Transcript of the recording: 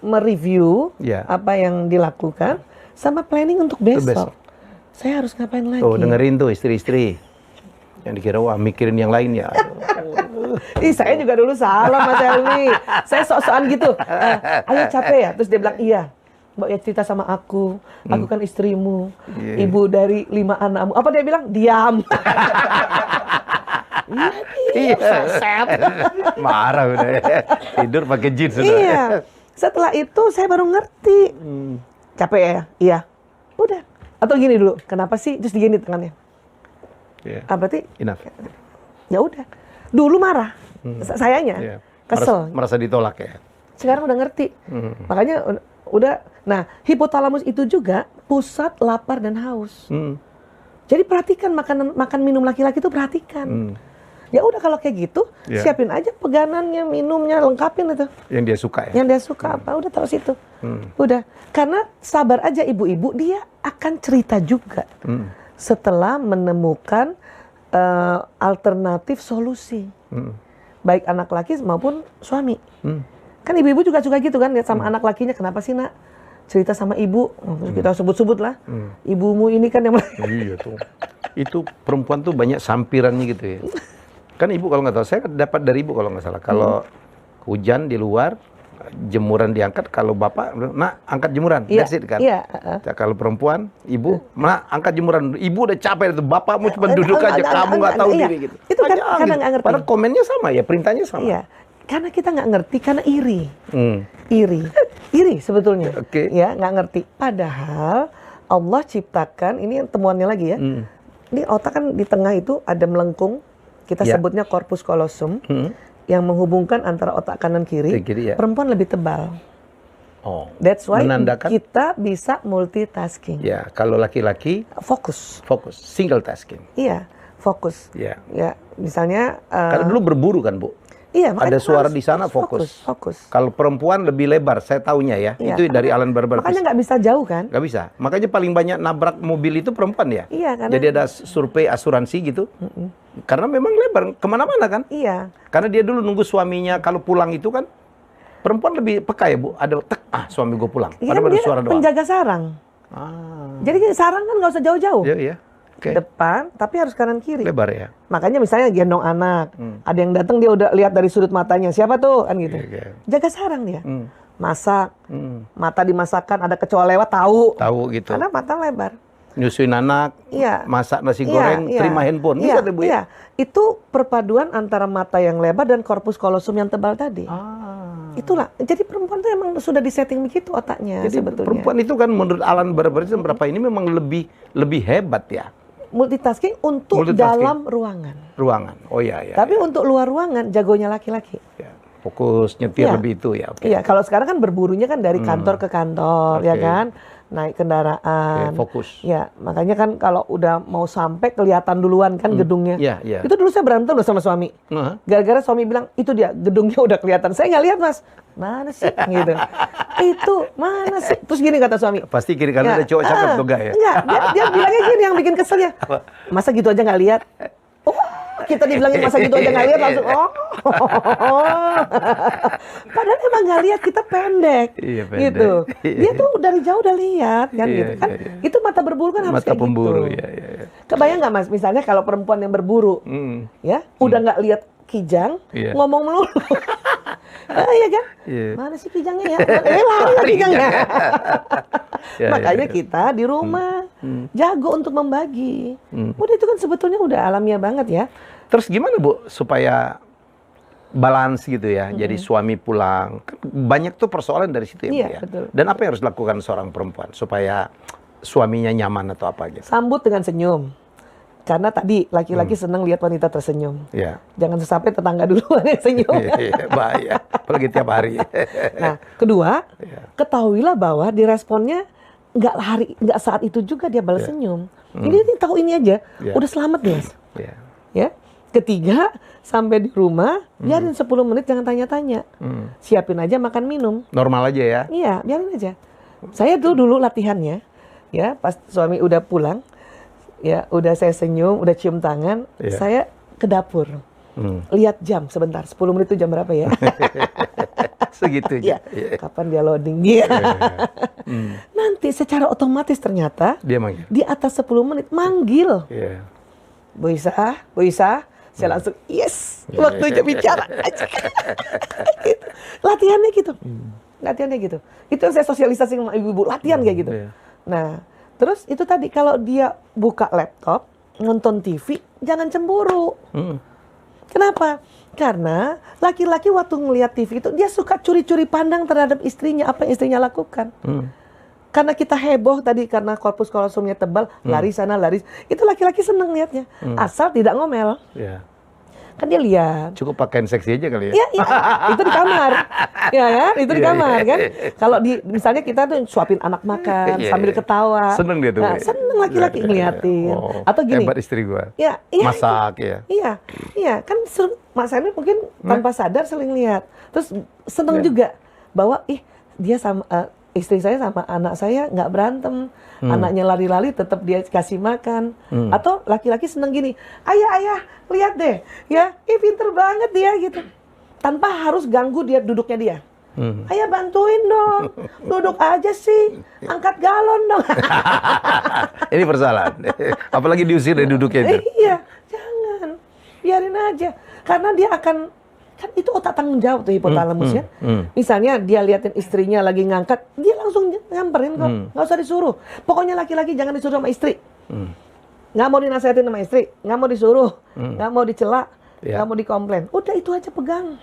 mereview apa yang dilakukan sama planning untuk besok. Saya harus ngapain lagi? Tuh, dengerin tuh istri-istri. Yang dikira wah mikirin yang lain ya. Ih, saya juga dulu salah Mas Helmi. Saya sok-sokan gitu. Ayo capek ya? Terus dia bilang, iya. Mbak ya cerita sama aku kan istrimu, ibu dari 5 anakmu. Apa dia bilang? Diam. Iya, set. Marah udah ya. Tidur pakai jeans. Iya. Setelah itu saya baru ngerti. Capek ya? Iya. Udah. Atau gini dulu, kenapa sih? Terus digini tangannya. Berarti enough. Ya udah. Dulu marah. Sayanya. Kesel. Merasa ditolak ya. Sekarang udah ngerti. Makanya udah. Nah, hipotalamus itu juga pusat lapar dan haus. Jadi perhatikan makan minum laki-laki itu perhatikan. Ya udah kalau kayak gitu, siapin aja peganannya, minumnya, lengkapin itu. Yang dia suka ya. Yang dia suka apa? Udah taruh situ. Udah. Karena sabar aja ibu-ibu, dia akan cerita juga setelah menemukan alternatif solusi. Baik anak laki maupun suami. Kan ibu-ibu juga suka gitu kan, lihat sama anak lakinya, kenapa sih nak? Cerita sama ibu, kita sebut-sebut lah. Ibumu ini kan yang... Iya tuh. Itu perempuan tuh banyak sampirannya gitu ya. Kan ibu kalau nggak tahu, saya dapat dari ibu kalau nggak salah. Kalau hujan di luar, jemuran diangkat. Kalau bapak, nak angkat jemuran, that's it kan. Kalau perempuan, ibu, nak angkat jemuran. Ibu udah capek itu, bapakmu cuma duduk aja, kamu nggak tahu diri gitu. Itu kan kadang nggak ngerti. Padahal komennya sama ya, perintahnya sama. Iya, karena kita nggak ngerti, karena iri. Iri sebetulnya. Ya, nggak ngerti. Padahal Allah ciptakan, ini temuannya lagi ya. Ini otak kan di tengah itu ada melengkung. Kita sebutnya corpus callosum yang menghubungkan antara otak kanan kiri. Perempuan lebih tebal. That's why kita bisa multitasking. Ya, kalau laki-laki fokus, single tasking. Iya, fokus. Ya, misalnya. Karena dulu berburu kan Bu. Iya, ada suara di sana fokus. Kalau perempuan lebih lebar, saya taunya ya. Itu dari Alan Barber. Makanya nggak bisa jauh kan? Nggak bisa. Makanya paling banyak nabrak mobil itu perempuan ya. Iya, karena... Jadi ada survei asuransi gitu. Karena memang lebar kemana-mana kan. Iya. Karena dia dulu nunggu suaminya kalau pulang itu kan. Perempuan lebih peka ya Bu. Ada suami gue pulang. Iya, dia suara doang. Penjaga sarang. Jadi sarang kan nggak usah jauh-jauh. Iya. Depan, tapi harus kanan kiri. Lebar ya. Makanya misalnya gendong anak, ada yang datang dia udah lihat dari sudut matanya, siapa tuh kan gitu. Jaga sarang dia. Masak, mata dimasakkan, ada kecoa lewat tahu. Tahu gitu. Karena mata lebar. Nyusuin anak, masak nasi goreng, terima handphone. Bisa tuh Bu ya. Itu perpaduan antara mata yang lebar dan corpus callosum yang tebal tadi. Itulah. Jadi perempuan tuh emang sudah disetting begitu otaknya. Jadi sebetulnya. Perempuan itu kan menurut Alan Barber berapa ini memang lebih hebat ya. Multitasking untuk dalam ruangan. Oh iya. Tapi untuk luar ruangan jagonya laki-laki. Fokus nyetir lebih itu ya. Iya, kalau sekarang kan berburunya kan dari kantor ke kantor, ya kan? Naik kendaraan. Fokus. Ya, makanya kan kalau udah mau sampai kelihatan duluan kan gedungnya. Iya. Itu dulu saya berantem loh sama suami. Gara-gara suami bilang, itu dia gedungnya udah kelihatan. Saya nggak lihat Mas. Mana sih? Gitu. Itu mana sih? Terus gini kata suami. Pasti kiri kanan ada cowok cakep tuh gak ya? Enggak, dia bilangnya gini yang bikin keselnya. Masa gitu aja nggak lihat? Kita dibilangin masa gitu aja nggak lihat langsung padahal emang nggak lihat, kita pendek. Gitu. Dia tuh dari jauh udah lihat kan gitu kan. Itu mata berburu kan harus kayak pemburu, gitu. Kebayang nggak Mas, misalnya kalau perempuan yang berburu ya udah nggak lihat kijang, ngomong melulu. Iya kan? Mana sih kijangnya ya? Lari kijangnya. Makanya kita di rumah jago untuk membagi. Udah itu kan sebetulnya udah alamiah banget ya. Terus gimana Bu supaya balance gitu ya? Jadi suami pulang, kan banyak tuh persoalan dari situ ya. Betul. Dan apa yang harus dilakukan seorang perempuan supaya suaminya nyaman atau apa gitu? Sambut dengan senyum. Karena tadi laki-laki senang lihat wanita tersenyum. Jangan sampai tetangga duluan yang senyum. Bahaya, apalagi tiap hari. Nah, kedua, ketahuilah bahwa diresponnya nggak saat itu juga dia balas senyum. Ini tahu ini aja, udah selamat nih Mas. Ya. Ketiga, sampai di rumah, biarin 10 menit jangan tanya-tanya. Siapin aja makan minum. Normal aja ya? Iya, biarin aja. Saya dulu latihannya, ya pas suami udah pulang, ya udah saya senyum, udah cium tangan, saya ke dapur. Lihat jam sebentar, 10 menit itu jam berapa ya? Segitunya. Ya, kapan dia loading dia? Nanti secara otomatis ternyata Dia manggil. di atas 10 menit manggil. Iya. Bu Isa, saya langsung yes, waktunya bicara. Latihannya gitu. Latihannya gitu. Itu yang saya sosialisasi sama ibu-ibu, latihan kayak gitu. Iya. Nah, terus itu tadi kalau dia buka laptop, nonton TV, jangan cemburu. Kenapa? Karena laki-laki waktu ngelihat TV itu dia suka curi-curi pandang terhadap istrinya, apa yang istrinya lakukan. Karena kita heboh tadi karena korpus kolosumnya tebal, lari sana lari. Itu laki-laki seneng lihatnya, asal tidak ngomel. Iya. Kan dia lihat. Cukup pakaian seksi aja kali ya. Iya, itu di kamar. Ya kan? Itu di kamar kan. Kalau misalnya kita tuh suapin anak makan sambil ketawa. Seneng dia tuh. Nah, seneng laki-laki ngeliatin. Atau gini. Hebat istri gua. Iya, Masak ya. Iya, kan Mas Emil mungkin tanpa sadar sering lihat. Terus seneng juga bahwa dia sama istri saya sama anak saya nggak berantem. Anaknya lari-lari tetap dia kasih makan. Atau laki-laki seneng gini, ayah, lihat deh, ya, pinter banget dia gitu. Tanpa harus ganggu dia duduknya dia. Ayah bantuin dong, duduk aja sih, angkat galon dong. Ini persalahan. Apalagi diusir dari duduknya itu. Iya, jangan, biarin aja. Karena dia akan, kan itu otak tanggung jawab tuh hipotalamus ya. Misalnya dia liatin istrinya lagi ngangkat, dia langsung nyamperin kok, nggak usah disuruh. Pokoknya laki-laki jangan disuruh sama istri. Nggak mau dinasihatin sama istri, nggak mau disuruh, nggak mau dicela, nggak mau dikomplain. Udah itu aja pegang.